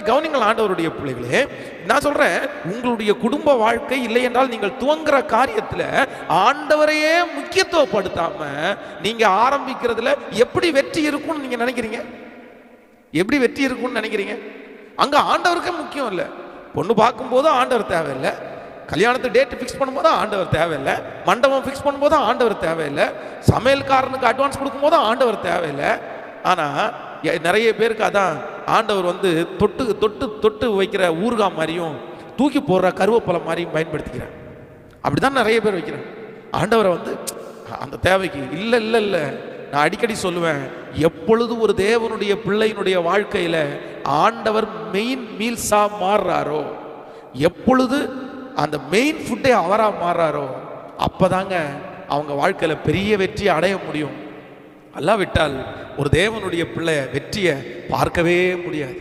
கவனிங்கள் ஆண்டவருடைய பிள்ளைகளே, நான் சொல்றேன், உங்களுடைய குடும்ப வாழ்க்கை இல்லை என்றால் நீங்கள் துவங்குற காரியத்துல ஆண்டவரையே முக்கியத்துவப்படுத்தாம நீங்க ஆரம்பிக்கிறதுல எப்படி வெற்றி இருக்கும்னு நீங்க நினைக்கிறீங்க? எப்படி வெற்றி இருக்கும்னு நினைக்கிறீங்க? அங்க ஆண்டவருக்கே முக்கியம் இல்லை. பொண்ணு பார்க்கும் போதும் ஆண்டவர் தேவையில்லை, கல்யாணத்து டேட் ஃபிக்ஸ் பண்ணும்போது ஆண்டவர் தேவையில்லை, மண்டபம் ஃபிக்ஸ் பண்ணும்போது ஆண்டவர் தேவையில்லை, சமையல்காரனுக்கு அட்வான்ஸ் கொடுக்கும் போதும் ஆண்டவர் தேவையில்லை. ஆனால் நிறைய பேருக்கு அதான் ஆண்டவர் வந்து தொட்டு தொட்டு தொட்டு வைக்கிற ஊறுகாய் மாதிரியும் தூக்கி போடுற கருவேப்பிலை மாதிரியும் பயன்படுத்திக்கிறேன். அப்படிதான் நிறைய பேர் வைக்கிறேன். ஆண்டவரை வந்து அந்த தேவைக்கு இல்லை இல்லை இல்லை. நான் அடிக்கடி சொல்லுவேன், எப்பொழுது ஒரு தேவனுடைய பிள்ளையினுடைய வாழ்க்கையில் ஆண்டவர் மெயின் மீல்ஸா மாறுறாரோ, எப்பொழுது அந்த மெயின் ஃபுட்டே அவராக மாறுறாரோ, அப்போதாங்க அவங்க வாழ்க்கையில் பெரிய வெற்றியை அடைய முடியும். அல்லாவிட்டால் ஒரு தேவனுடைய பிள்ளை வெற்றியை பார்க்கவே முடியாது.